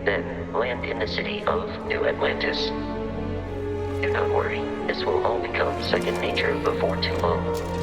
then land in the city of New Atlantis. Do not worry, this will all become second nature before too long.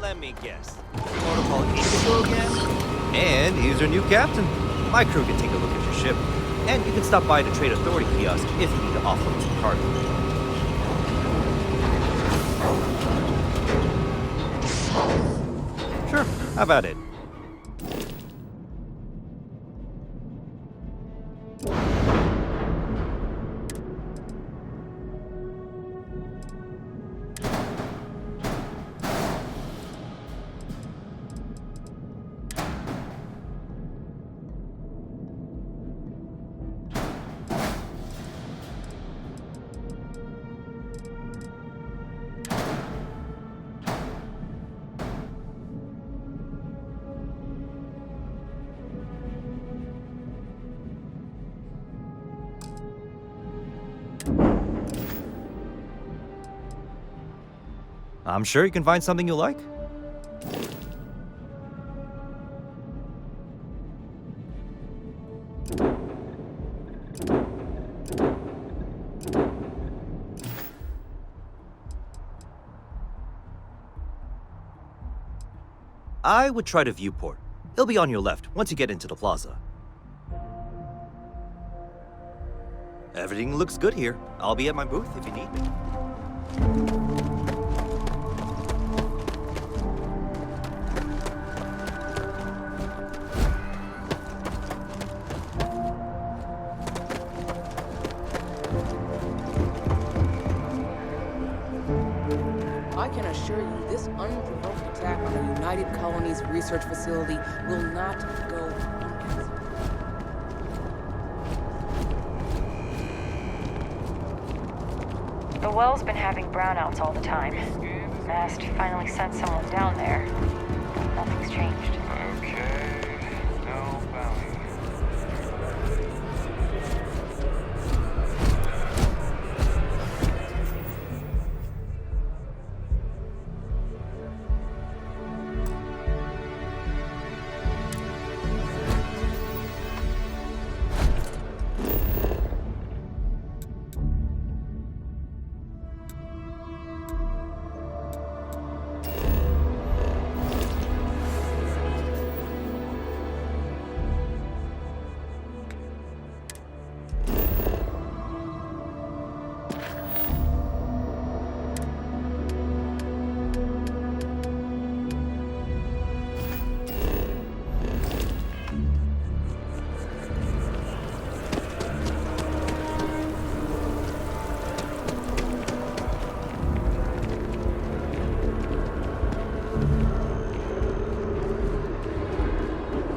Let me guess. Protocol Indigo again? And here's our new captain. My crew can take a look at your ship. And you can stop by the Trade Authority kiosk if you need to offload some cargo. Sure, how about it? I'm sure you can find something you like. I would try the viewport. It'll be on your left once you get into the plaza. Everything looks good here. I'll be at my booth if you need me. I can assure you, this unprovoked attack on the United Colonies research facility will not go unanswered. The well's been having brownouts all the time. Mast finally sent someone down there. Nothing's changed. Okay, no bounty.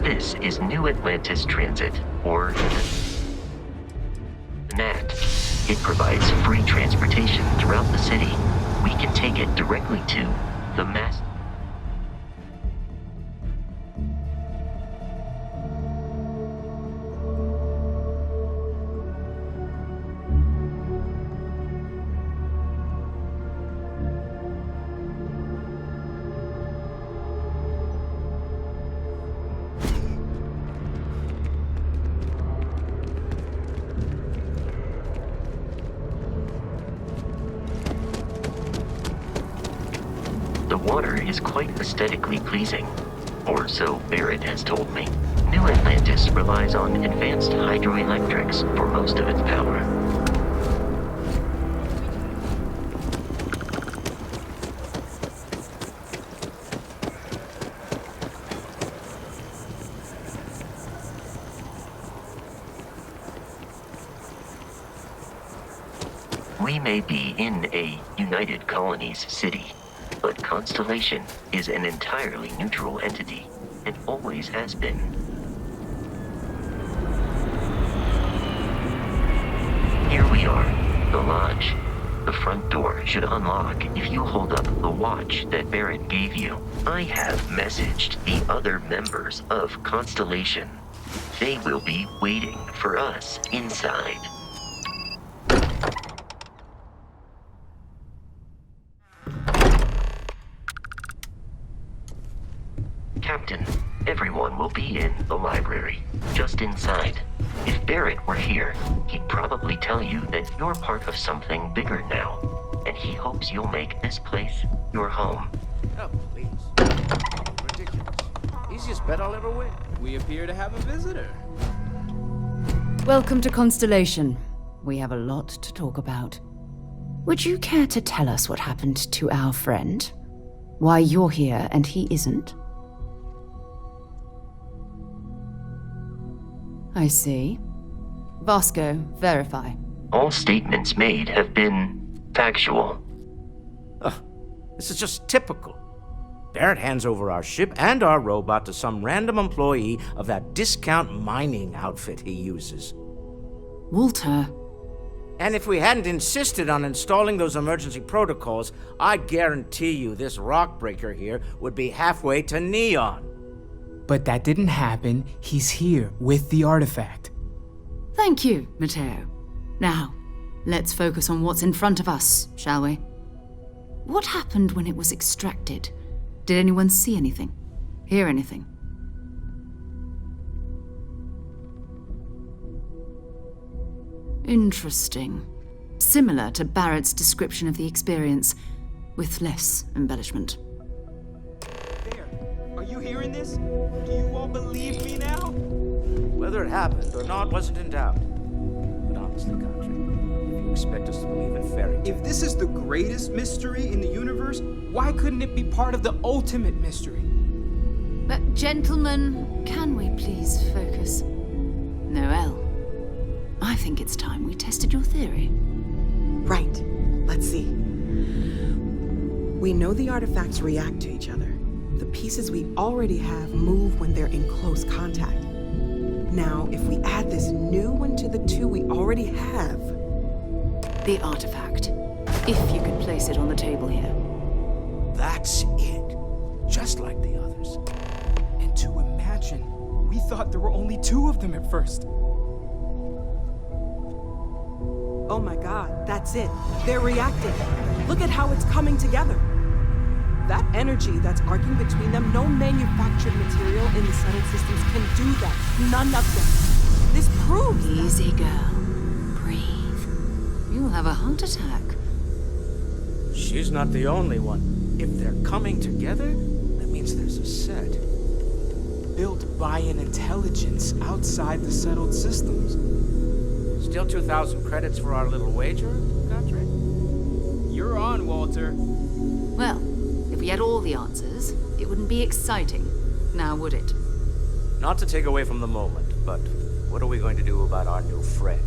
This is New Atlantis Transit, or NAT. It provides free transportation throughout the city. We can take it directly to the mass. The water is quite aesthetically pleasing, or so Barrett has told me. New Atlantis relies on advanced hydroelectrics for most of its power. We may be in a United Colonies city, but Constellation is an entirely neutral entity, and always has been. Here we are, the lodge. The front door should unlock if you hold up the watch that Barrett gave you. I have messaged the other members of Constellation. They will be waiting for us inside. Captain, everyone will be in the library, just inside. If Barrett were here, he'd probably tell you that you're part of something bigger now, and he hopes you'll make this place your home. Oh, please. Easiest bet I'll ever win. We appear to have a visitor. Welcome to Constellation. We have a lot to talk about. Would you care to tell us what happened to our friend? Why you're here and he isn't? I see. Vasco, verify. All statements made have been factual. This is just typical. Barrett hands over our ship and our robot to some random employee of that discount mining outfit he uses. Walter. And if we hadn't insisted on installing those emergency protocols, I guarantee you this rock breaker here would be halfway to Neon. But that didn't happen. He's here with the artifact. Thank you, Matteo. Now, let's focus on what's in front of us, shall we? What happened when it was extracted? Did anyone see anything? Hear anything? Interesting. Similar to Barrett's description of the experience, with less embellishment. There. Are you hearing this? Do you all believe me now? Whether it happened or not wasn't in doubt. But honestly, Country, if you expect us to believe in fairy tales... If this is the greatest mystery in the universe, why couldn't it be part of the ultimate mystery? But gentlemen, can we please focus? Noel, I think it's time we tested your theory. Right. Let's see. We know the artifacts react to each other. The pieces we already have move when they're in close contact. Now, if we add this new one to the two we already have... The artifact. If you could place it on the table here. That's it. Just like the others. And to imagine, we thought there were only 2 of them at first. Oh my god, that's it. They're reacting. Look at how it's coming together. That energy that's arcing between them, no manufactured material in the settled systems can do that. None of them. This proves that. Easy, girl. Breathe. You'll have a heart attack. She's not the only one. If they're coming together, that means there's a set. Built by an intelligence outside the settled systems. Still 2,000 credits for our little wager, Country? You're on, Walter. Well, if we had all the answers, it wouldn't be exciting. Now, would it? Not to take away from the moment, but what are we going to do about our new friend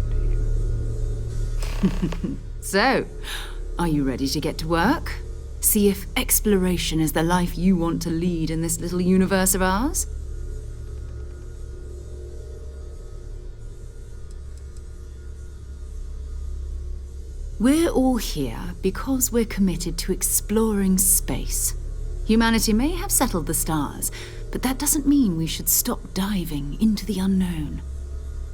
here? So, are you ready to get to work? See if exploration is the life you want to lead in this little universe of ours? We're all here because we're committed to exploring space. Humanity may have settled the stars, but that doesn't mean we should stop diving into the unknown.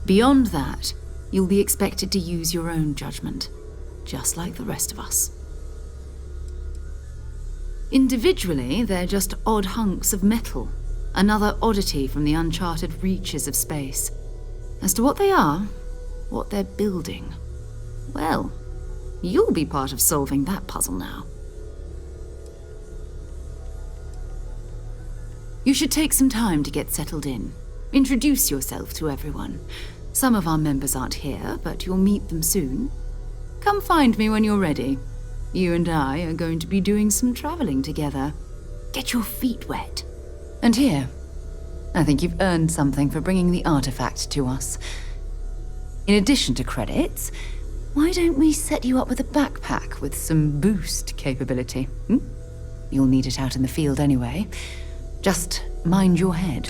Beyond that, you'll be expected to use your own judgment, just like the rest of us. Individually, they're just odd hunks of metal, another oddity from the uncharted reaches of space. As to what they are, what they're building, well, you'll be part of solving that puzzle now. You should take some time to get settled in. Introduce yourself to everyone. Some of our members aren't here, but you'll meet them soon. Come find me when you're ready. You and I are going to be doing some traveling together. Get your feet wet. And here, I think you've earned something for bringing the artifact to us. In addition to credits, why don't we set you up with a backpack with some boost capability? You'll need it out in the field anyway. Just mind your head.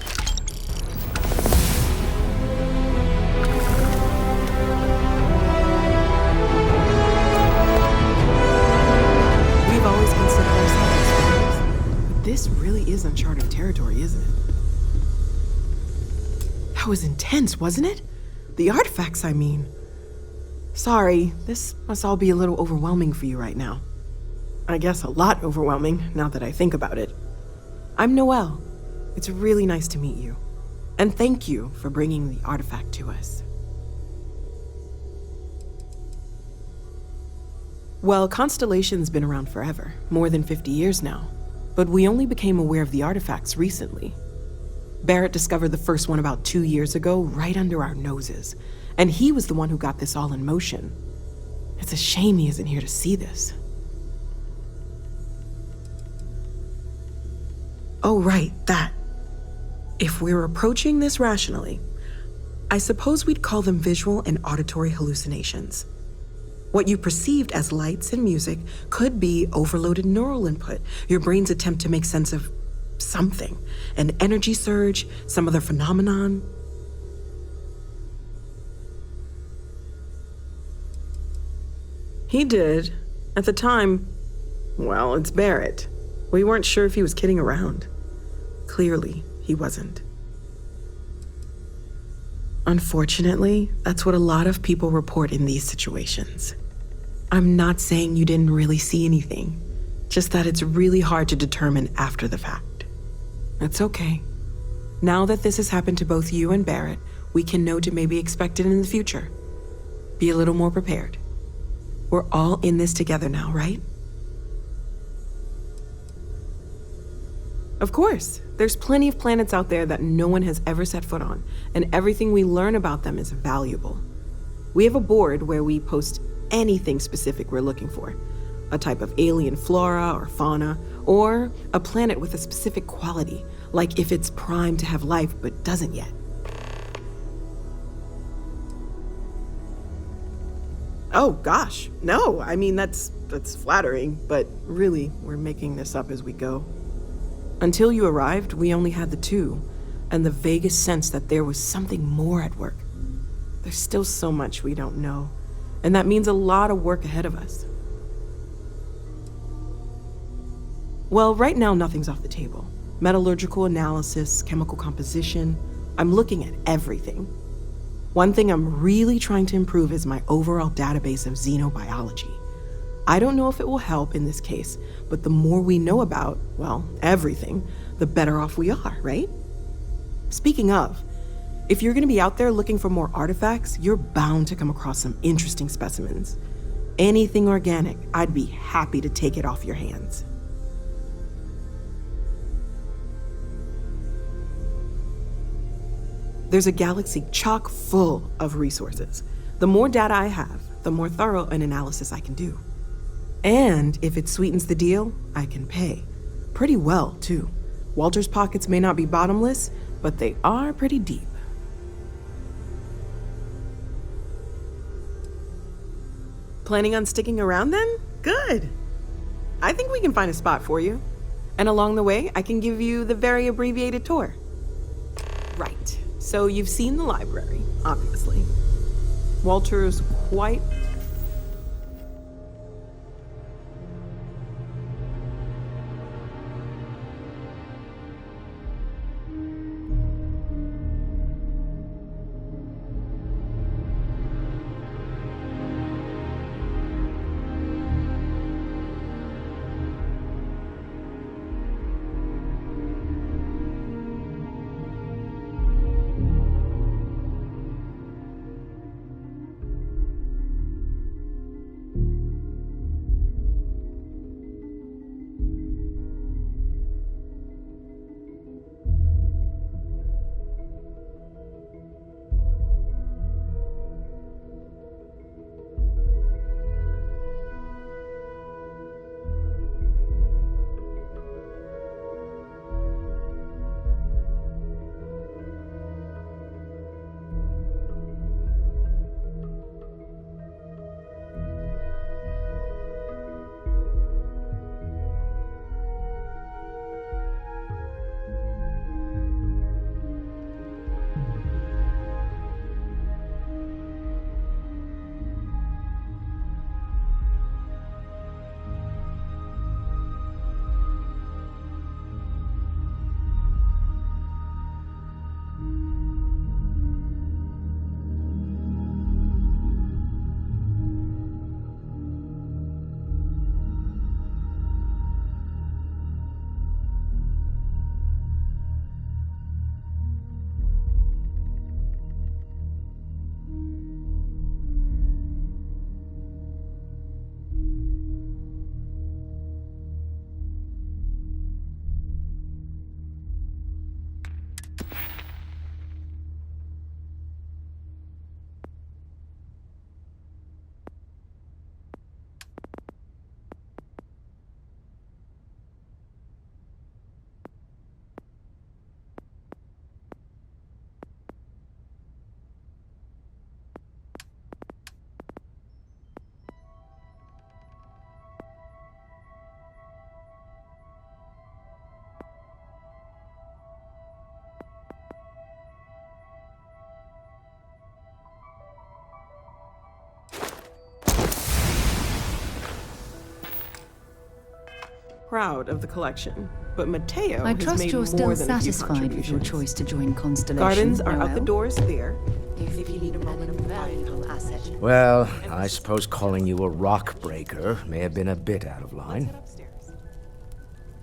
We've always considered ourselves friends. But this really is uncharted territory, isn't it? That was intense, wasn't it? The artifacts, I mean. Sorry, this must all be a little overwhelming for you right now. I guess a lot overwhelming, now that I think about it. I'm Noelle. It's really nice to meet you. And thank you for bringing the artifact to us. Well, Constellation's been around forever, more than 50 years now. But we only became aware of the artifacts recently. Barrett discovered the first one about 2 years ago, right under our noses. And he was the one who got this all in motion. It's a shame he isn't here to see this. Oh, right, that. If we're approaching this rationally, I suppose we'd call them visual and auditory hallucinations. What you perceived as lights and music could be overloaded neural input, your brain's attempt to make sense of something, an energy surge, some other phenomenon. He did. At the time, well, it's Barrett. We weren't sure if he was kidding around. Clearly, he wasn't. Unfortunately, that's what a lot of people report in these situations. I'm not saying you didn't really see anything, just that it's really hard to determine after the fact. It's okay. Now that this has happened to both you and Barrett, we can know to maybe expect it in the future. Be a little more prepared. We're all in this together now, right? Of course, there's plenty of planets out there that no one has ever set foot on, and everything we learn about them is valuable. We have a board where we post anything specific we're looking for. A type of alien flora or fauna, or a planet with a specific quality, like if it's primed to have life but doesn't yet. Oh gosh, no, I mean that's flattering, but really, we're making this up as we go. Until you arrived, we only had the two, and the vaguest sense that there was something more at work. There's still so much we don't know, and that means a lot of work ahead of us. Well, right now nothing's off the table. Metallurgical analysis, chemical composition, I'm looking at everything. One thing I'm really trying to improve is my overall database of xenobiology. I don't know if it will help in this case, but the more we know about, well, everything, the better off we are, right? Speaking of, if you're gonna be out there looking for more artifacts, you're bound to come across some interesting specimens. Anything organic, I'd be happy to take it off your hands. There's a galaxy chock full of resources. The more data I have, the more thorough an analysis I can do. And if it sweetens the deal, I can pay. Pretty well, too. Walter's pockets may not be bottomless, but they are pretty deep. Planning on sticking around then? Good. I think we can find a spot for you. And along the way, I can give you the very abbreviated tour. Right. So you've seen the library, obviously. Walter's quite... proud of the collection, but Mateo I has trust made you're more still than a few satisfied with your contributions. choice to join Constellation. Gardens are out the Noel? doors there. If you need a moment of valuable asset. Well, I suppose calling you a rock breaker may have been a bit out of line. Head upstairs.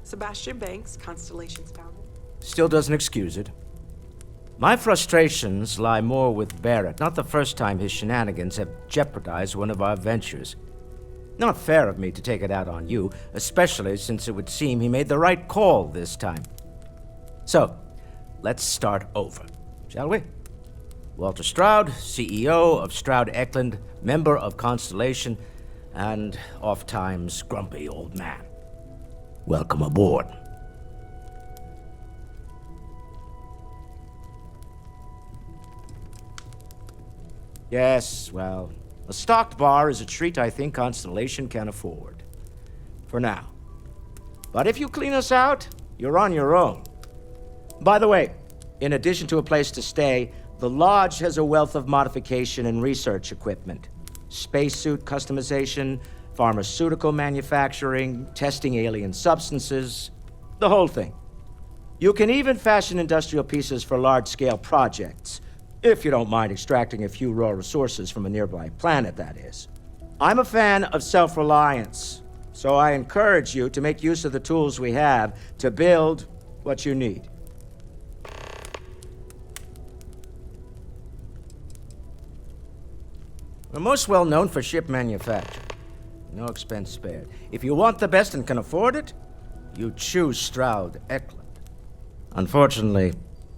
Sebastian Banks, Constellation's founder. Still doesn't excuse it. My frustrations lie more with Barrett. Not the first time his shenanigans have jeopardized one of our ventures. Not fair of me to take it out on you, especially since it would seem he made the right call this time. So, let's start over, shall we? Walter Stroud, CEO of Stroud Eklund, member of Constellation, and oft-times grumpy old man. Welcome aboard. Yes, well, a stocked bar is a treat I think Constellation can afford. For now. But if you clean us out, you're on your own. By the way, in addition to a place to stay, the Lodge has a wealth of modification and research equipment. Spacesuit customization, pharmaceutical manufacturing, testing alien substances, the whole thing. You can even fashion industrial pieces for large-scale projects, if you don't mind extracting a few raw resources from a nearby planet, that is. I'm a fan of self-reliance, so I encourage you to make use of the tools we have to build what you need. We're most well known for ship manufacture. No expense spared. If you want the best and can afford it, you choose Stroud Eklund. Unfortunately,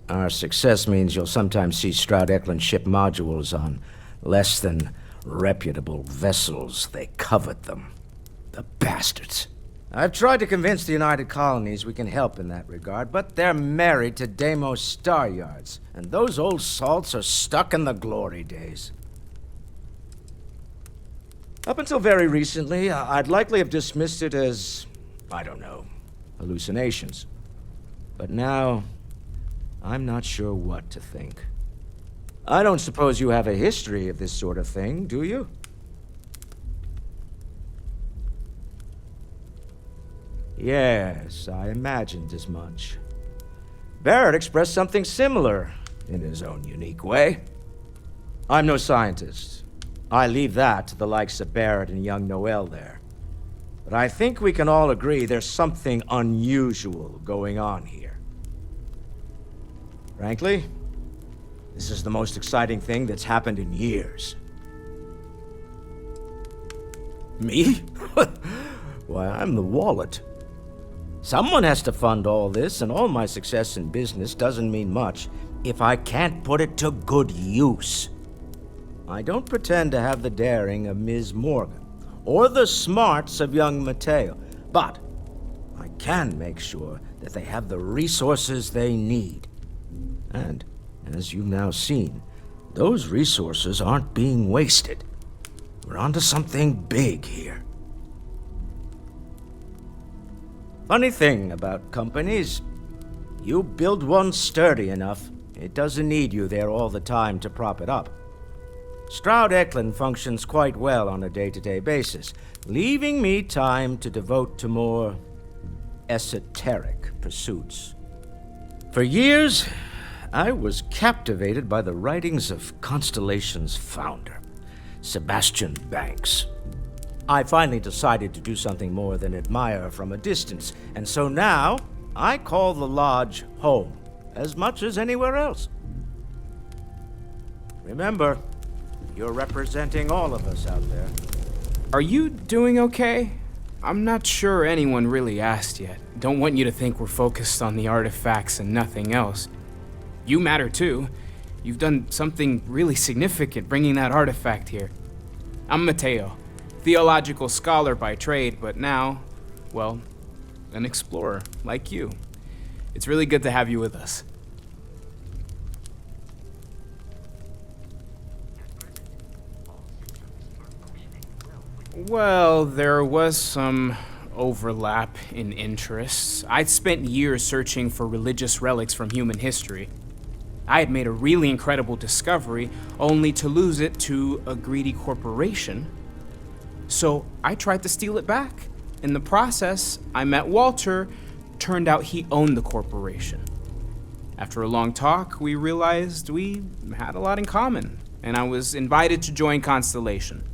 our success means you'll sometimes see Stroud Eklund ship modules on less than reputable vessels. They covet them. The bastards. I've tried to convince the United Colonies we can help in that regard, but they're married to Deimos Star Yards, and those old salts are stuck in the glory days. Up until very recently, I'd likely have dismissed it as, I don't know, hallucinations. But now, I'm not sure what to think. I don't suppose you have a history of this sort of thing, do you? Yes, I imagined as much. Barrett expressed something similar, in his own unique way. I'm no scientist. I leave that to the likes of Barrett and young Noel there. But I think we can all agree there's something unusual going on here. Frankly, this is the most exciting thing that's happened in years. Me? Why, I'm the wallet. Someone has to fund all this, and all my success in business doesn't mean much if I can't put it to good use. I don't pretend to have the daring of Ms. Morgan, or the smarts of young Mateo, but I can make sure that they have the resources they need. And, as you've now seen, those resources aren't being wasted. We're onto something big here. Funny thing about companies, you build one sturdy enough, it doesn't need you there all the time to prop it up. Stroud Eklund functions quite well on a day-to-day basis, leaving me time to devote to more esoteric pursuits. For years, I was captivated by the writings of Constellation's founder, Sebastian Banks. I finally decided to do something more than admire from a distance, and so now I call the Lodge home, as much as anywhere else. Remember, you're representing all of us out there. Are you doing okay? I'm not sure anyone really asked yet. Don't want you to think we're focused on the artifacts and nothing else. You matter too. You've done something really significant bringing that artifact here. I'm Mateo, theological scholar by trade, but now, well, an explorer like you. It's really good to have you with us. Well, there was some overlap in interests. I'd spent years searching for religious relics from human history. I had made a really incredible discovery, only to lose it to a greedy corporation. So I tried to steal it back. In the process, I met Walter. Turned out he owned the corporation. After a long talk, we realized we had a lot in common, and I was invited to join Constellation.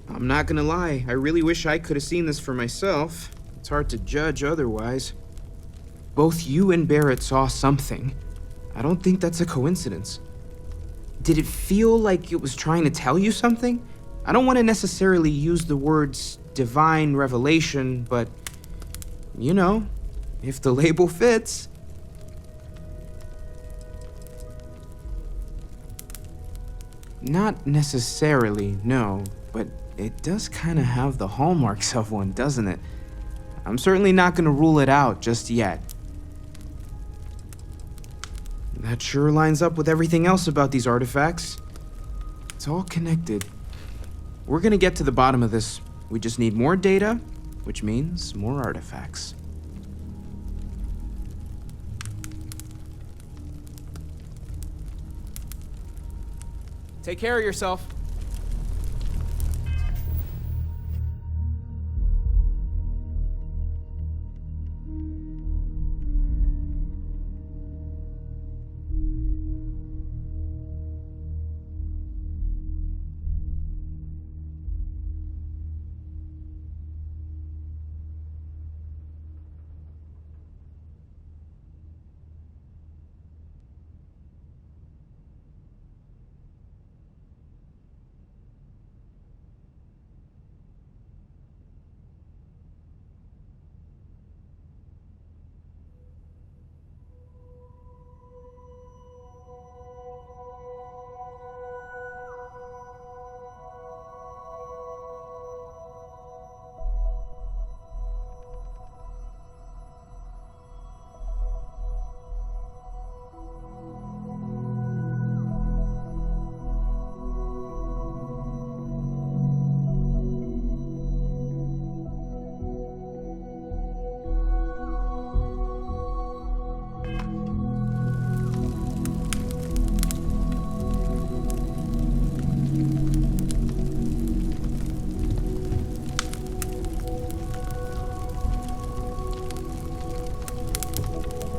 I'm not gonna lie, I really wish I could have seen this for myself. It's hard to judge otherwise. Both you and Barrett saw something. I don't think that's a coincidence. Did it feel like it was trying to tell you something? I don't want to necessarily use the words divine revelation, but, you know, if the label fits. Not necessarily, no, but it does kind of have the hallmarks of one, doesn't it? I'm certainly not going to rule it out just yet. That sure lines up with everything else about these artifacts. It's all connected. We're going to get to the bottom of this. We just need more data, which means more artifacts. Take care of yourself.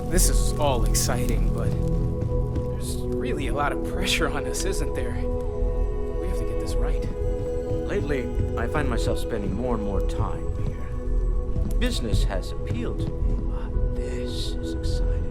This is all exciting, but there's really a lot of pressure on us, isn't there? We have to get this right. Lately, I find myself spending more and more time here. Business has appealed to me, but this is exciting.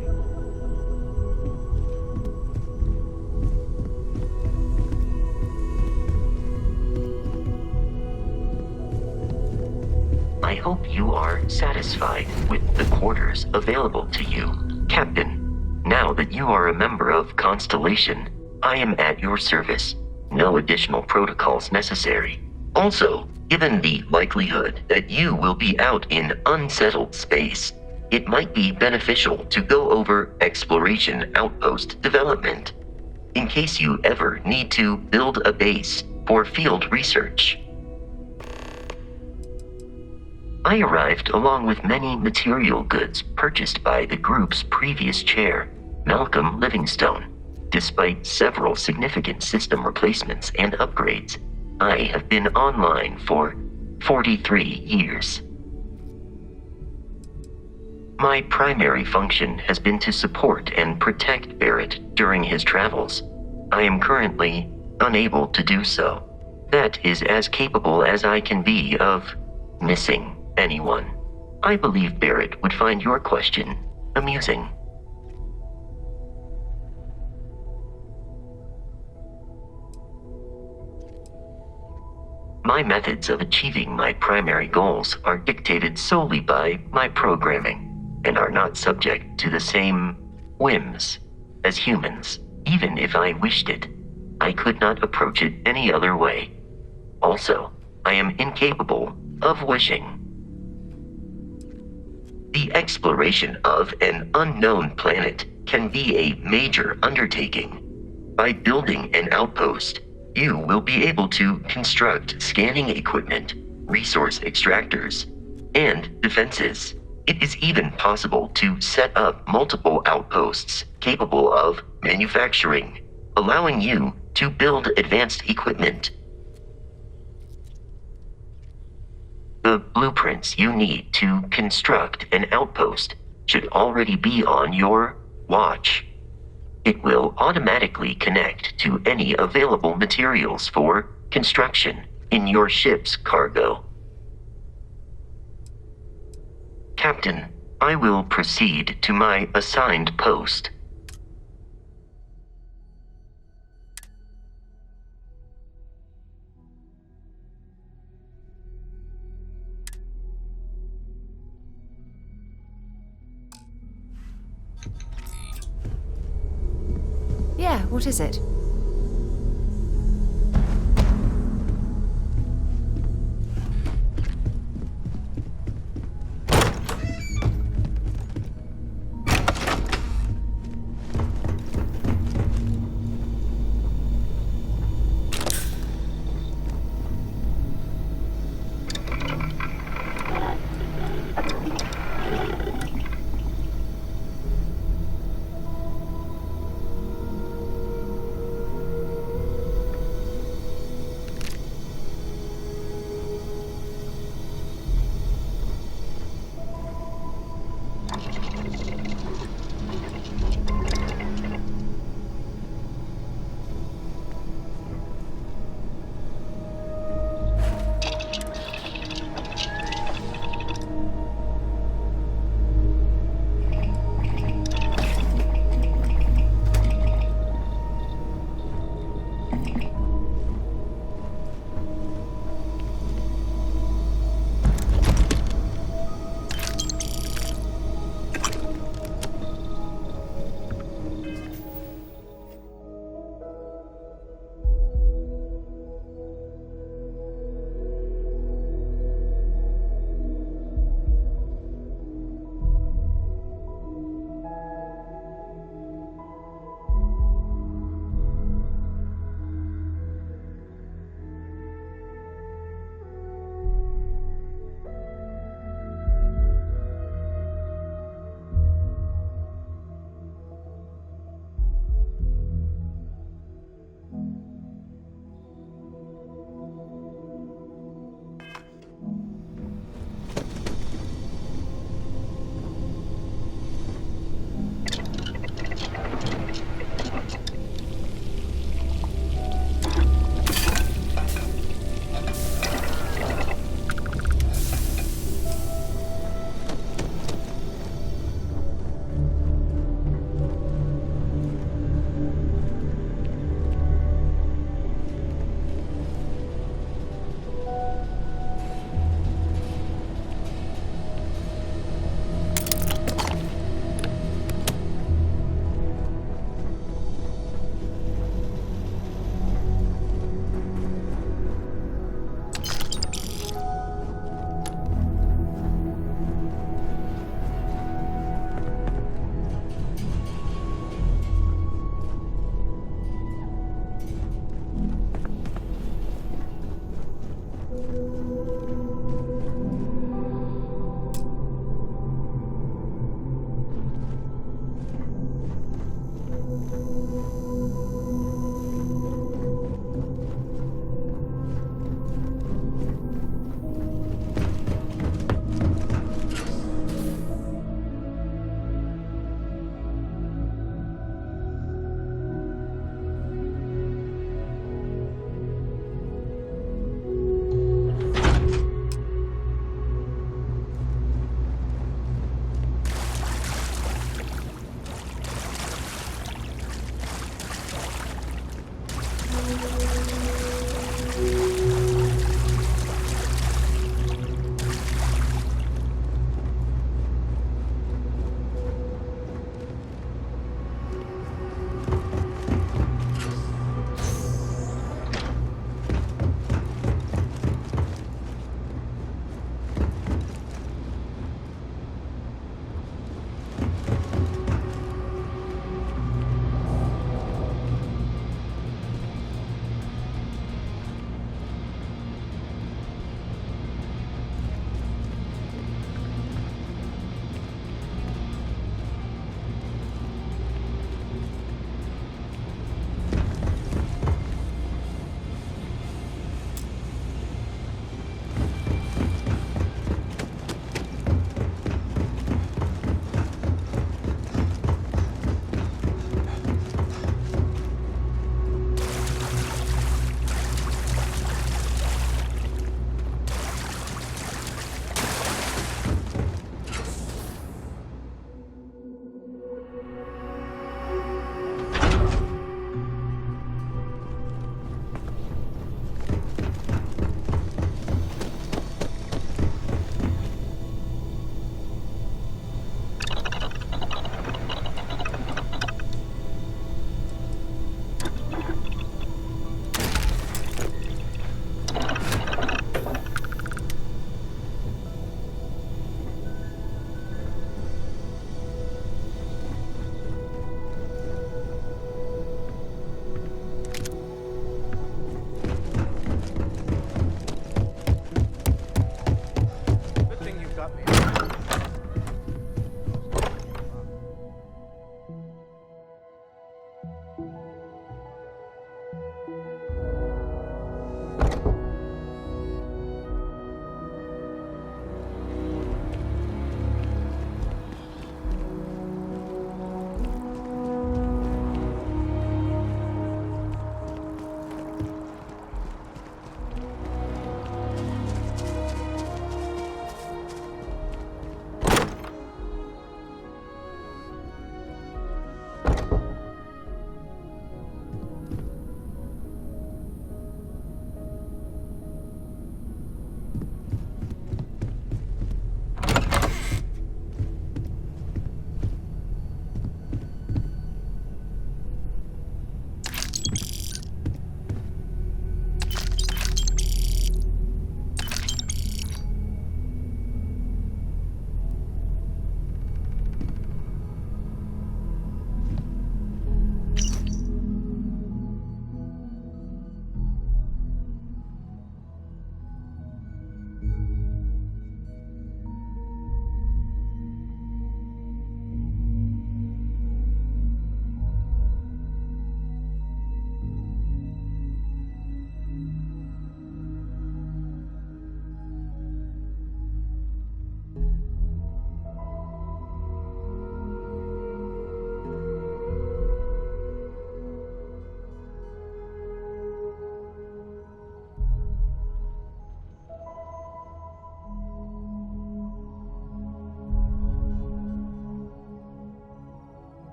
I hope you are satisfied with the quarters available to you, Captain. Now that you are a member of Constellation, I am at your service. No additional protocols necessary. Also, given the likelihood that you will be out in unsettled space, it might be beneficial to go over exploration outpost development, in case you ever need to build a base for field research. I arrived along with many material goods purchased by the group's previous chair, Malcolm Livingstone. Despite several significant system replacements and upgrades, I have been online for 43 years. My primary function has been to support and protect Barrett during his travels. I am currently unable to do so. That is as capable as I can be of missing anyone. I believe Barrett would find your question amusing. My methods of achieving my primary goals are dictated solely by my programming and are not subject to the same whims as humans. Even if I wished it, I could not approach it any other way. Also, I am incapable of wishing. The exploration of an unknown planet can be a major undertaking. By building an outpost, you will be able to construct scanning equipment, resource extractors, and defenses. It is even possible to set up multiple outposts capable of manufacturing, allowing you to build advanced equipment The blueprints you need to construct an outpost should already be on your watch. It will automatically connect to any available materials for construction in your ship's cargo. Captain, I will proceed to my assigned post. Yeah, what is it?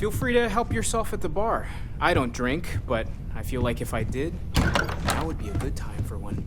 Feel free to help yourself at the bar. I don't drink, but I feel like if I did, now would be a good time for one.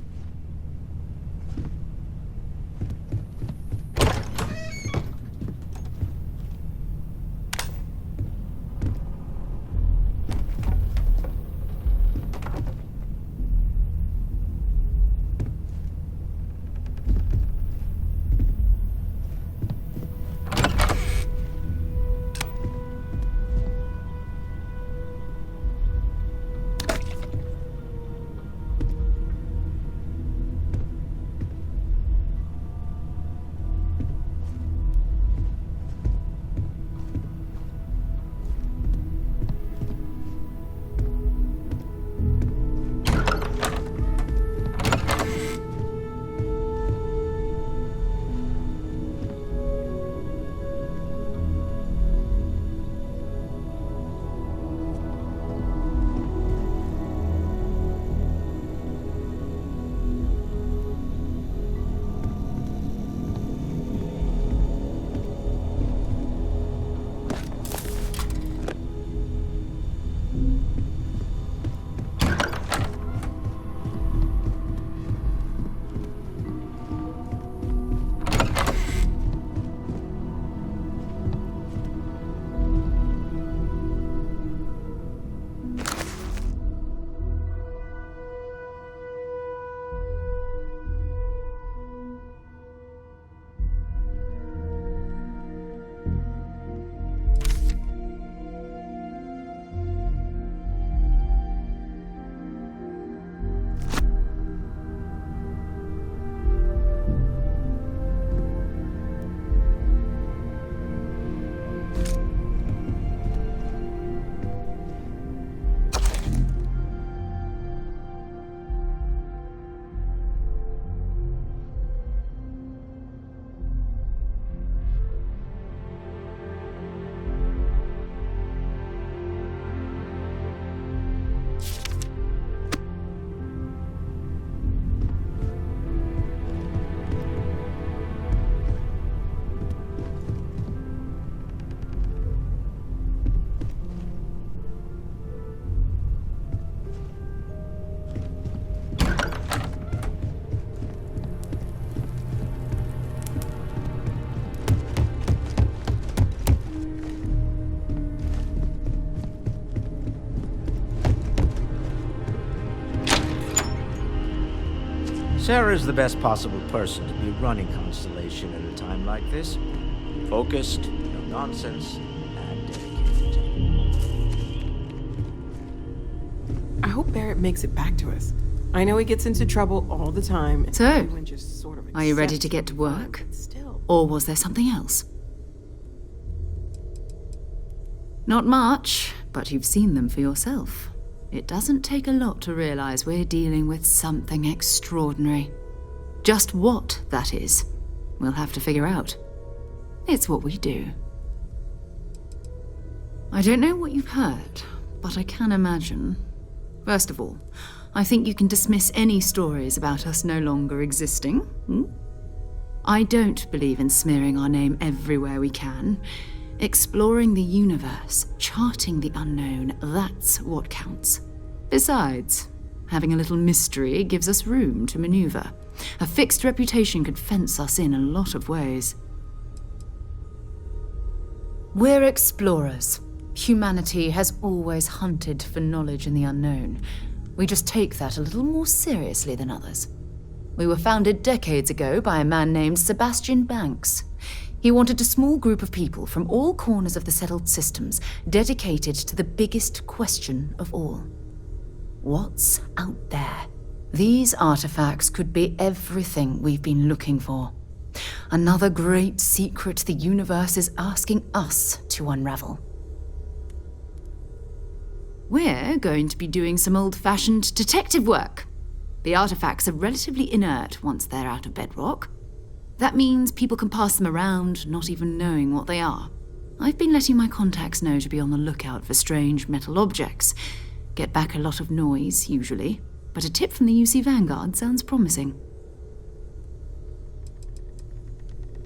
Sarah's the best possible person to be running Constellation at a time like this. Focused, no nonsense, and dedicated. I hope Barrett makes it back to us. I know he gets into trouble all the time. and So, everyone just sort of Are you ready accepts to get to him, work? but Still. Or was there something else? Not much, but you've seen them for yourself. It doesn't take a lot to realize we're dealing with something extraordinary. Just what that is, we'll have to figure out. It's what we do. I don't know what you've heard, but I can imagine. First of all, I think you can dismiss any stories about us no longer existing. I don't believe in smearing our name everywhere we can. Exploring the universe, charting the unknown, that's what counts. Besides, having a little mystery gives us room to maneuver. A fixed reputation could fence us in a lot of ways. We're explorers. Humanity has always hunted for knowledge in the unknown. We just take that a little more seriously than others. We were founded decades ago by a man named Sebastian Banks. He wanted a small group of people from all corners of the settled systems dedicated to the biggest question of all. What's out there? These artifacts could be everything we've been looking for. Another great secret the universe is asking us to unravel. We're going to be doing some old-fashioned detective work. The artifacts are relatively inert once they're out of bedrock. That means people can pass them around, not even knowing what they are. I've been letting my contacts know to be on the lookout for strange metal objects. Get back a lot of noise, usually, but a tip from the UC Vanguard sounds promising.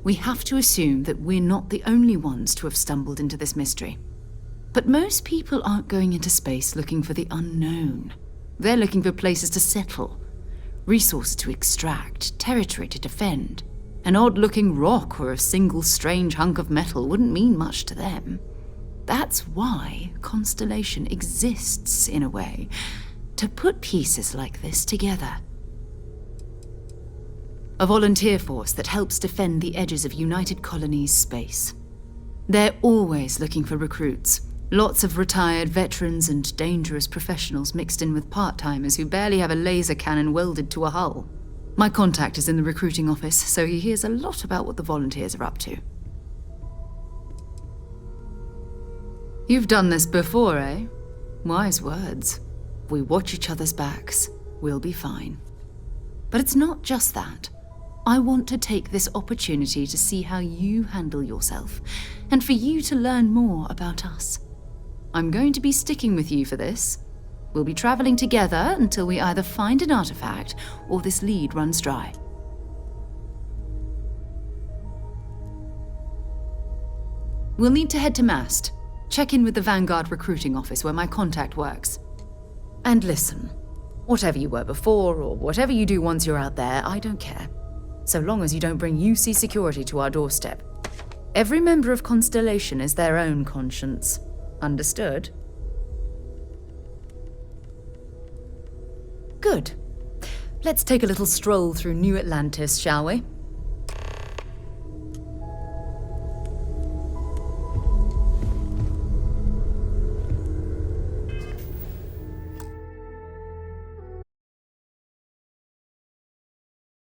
We have to assume that we're not the only ones to have stumbled into this mystery. But most people aren't going into space looking for the unknown. They're looking for places to settle, resources to extract, territory to defend. An odd-looking rock or a single strange hunk of metal wouldn't mean much to them. That's why Constellation exists, in a way, to put pieces like this together. A volunteer force that helps defend the edges of United Colonies space. They're always looking for recruits. Lots of retired veterans and dangerous professionals mixed in with part-timers who barely have a laser cannon welded to a hull. My contact is in the recruiting office, so he hears a lot about what the volunteers are up to. You've done this before, eh? Wise words. If we watch each other's backs, we'll be fine. But it's not just that. I want to take this opportunity to see how you handle yourself, and for you to learn more about us. I'm going to be sticking with you for this. We'll be traveling together until we either find an artifact or this lead runs dry. We'll need to head to Mast. Check in with the Vanguard recruiting office where my contact works. And listen, whatever you were before or whatever you do once you're out there, I don't care. So long as you don't bring UC security to our doorstep. Every member of Constellation is their own conscience. Understood? Good. Let's take a little stroll through New Atlantis, shall we?